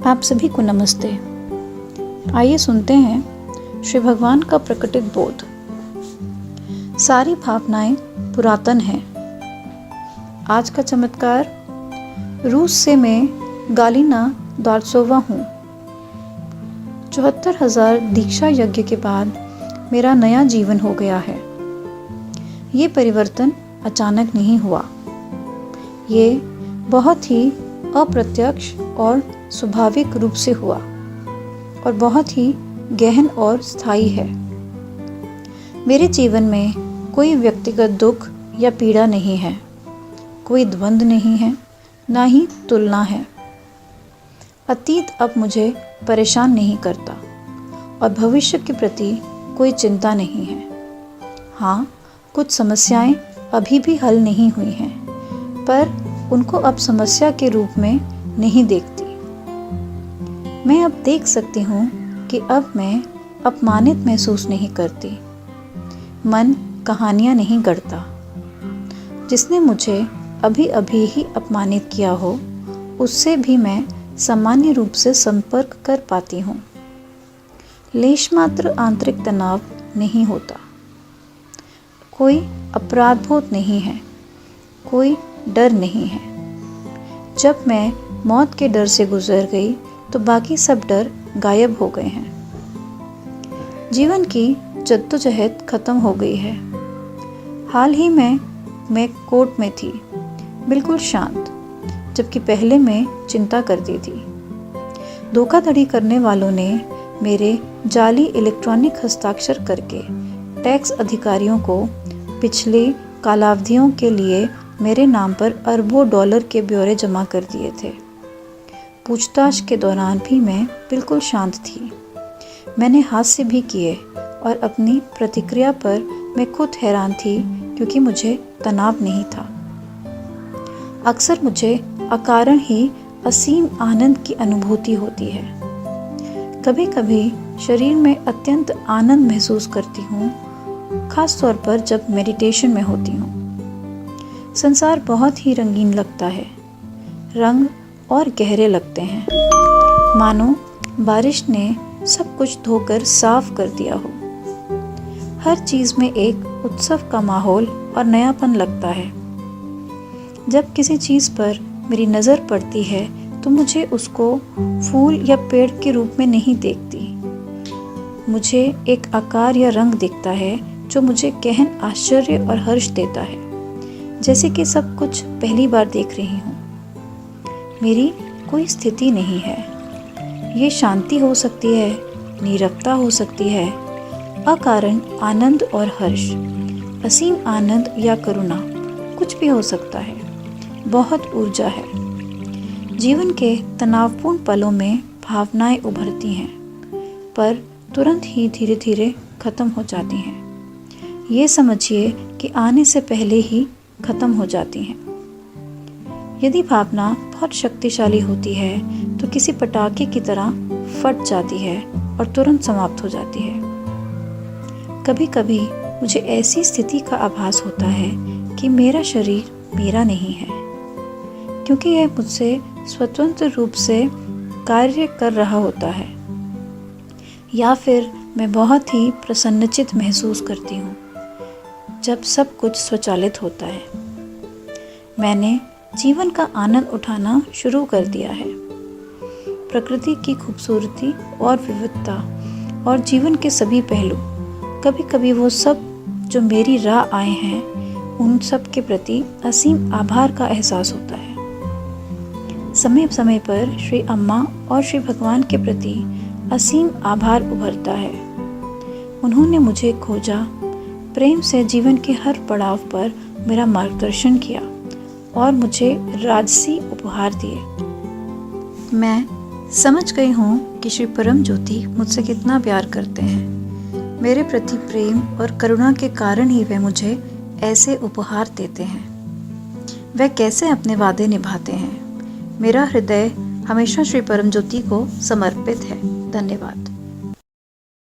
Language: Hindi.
आप सभी को नमस्ते। आइए सुनते हैं श्री भगवान का प्रकटित बोध। सारी भावनाएं पुरातन हैं। आज का चमत्कार। रूस से मैं गालिना दार्सोवा हूँ। 74,000 दीक्षा यज्ञ के बाद मेरा नया जीवन हो गया है। ये परिवर्तन अचानक नहीं हुआ। ये बहुत ही अप्रत्यक्ष और स्वाभाविक रूप से हुआ और बहुत ही गहन और स्थायी है। मेरे जीवन में कोई व्यक्तिगत दुख या पीड़ा नहीं है, कोई द्वंद नहीं है, ना ही तुलना है। अतीत अब मुझे परेशान नहीं करता और भविष्य के प्रति कोई चिंता नहीं है। हाँ, कुछ समस्याएं अभी भी हल नहीं हुई हैं, पर उनको अब समस्या के रूप में नहीं देखती। मैं अब देख सकती हूँ कि अब मैं अपमानित महसूस नहीं करती। मन कहानियाँ नहीं गढ़ता। जिसने मुझे अभी अभी ही अपमानित किया हो, उससे भी मैं सामान्य रूप से संपर्क कर पाती हूँ। लेश मात्र आंतरिक तनाव नहीं होता। कोई अपराधबोध नहीं है, कोई डर नहीं है। जब मैं मौत के डर से गुजर गई तो बाकी सब डर गायब हो गए हैं। जीवन की जद्दोजहद खत्म हो गई है। हाल ही में मैं कोर्ट में थी, बिल्कुल शांत, जबकि पहले मैं चिंता करती थी। धोखाधड़ी करने वालों ने मेरे जाली इलेक्ट्रॉनिक हस्ताक्षर करके टैक्स अधिकारियों को पिछले कालावधियों के लिए मेरे नाम पर अरबों डॉलर के ब्यौरे जमा कर दिए थे। पूछताछ के दौरान भी मैं बिल्कुल शांत थी। मैंने हास्य भी किए और अपनी प्रतिक्रिया पर मैं खुद हैरान थी, क्योंकि मुझे तनाव नहीं था। अक्सर मुझे अकारण ही असीम आनंद की अनुभूति होती है। कभी कभी शरीर में अत्यंत आनंद महसूस करती हूँ, खास तौर पर जब मेडिटेशन में होती हूँ। संसार बहुत ही रंगीन लगता है। रंग और गहरे लगते हैं, मानो बारिश ने सब कुछ धोकर साफ कर दिया हो। हर चीज़ में एक उत्सव का माहौल और नयापन लगता है। जब किसी चीज़ पर मेरी नज़र पड़ती है तो मुझे उसको फूल या पेड़ के रूप में नहीं देखती। मुझे एक आकार या रंग दिखता है जो मुझे गहन आश्चर्य और हर्ष देता है, जैसे कि सब कुछ पहली बार देख रही हूँ। मेरी कोई स्थिति नहीं है। ये शांति हो सकती है, नीरवता हो सकती है, अकारण आनंद और हर्ष, असीम आनंद या करुणा, कुछ भी हो सकता है। बहुत ऊर्जा है। जीवन के तनावपूर्ण पलों में भावनाएं उभरती हैं, पर तुरंत ही धीरे धीरे खत्म हो जाती हैं। ये समझिए कि आने से पहले ही खत्म हो जाती हैं। यदि भावना बहुत शक्तिशाली होती है तो किसी पटाखे की तरह फट जाती है और तुरंत समाप्त हो जाती है। कभी कभी मुझे ऐसी स्थिति का आभास होता है कि मेरा शरीर मेरा नहीं है, क्योंकि यह मुझसे स्वतंत्र रूप से कार्य कर रहा होता है। या फिर मैं बहुत ही प्रसन्नचित्त महसूस करती हूँ जब सब कुछ स्वचालित होता है। मैंने जीवन का आनंद उठाना शुरू कर दिया है। प्रकृति की खूबसूरती और विविधता और जीवन के सभी पहलू, कभी कभी वो सब जो मेरी राह आए हैं, उन सब के प्रति असीम आभार का एहसास होता है। समय समय पर श्री अम्मा और श्री भगवान के प्रति असीम आभार उभरता है। उन्होंने मुझे खोजा, प्रेम से जीवन के हर पड़ाव पर मेरा मार्गदर्शन किया और मुझे राजसी उपहार दिए। मैं समझ गई हूँ कि श्री परम ज्योति मुझसे कितना प्यार करते हैं। मेरे प्रति प्रेम और करुणा के कारण ही वे मुझे ऐसे उपहार देते हैं। वे कैसे अपने वादे निभाते हैं। मेरा हृदय हमेशा श्री परम ज्योति को समर्पित है। धन्यवाद।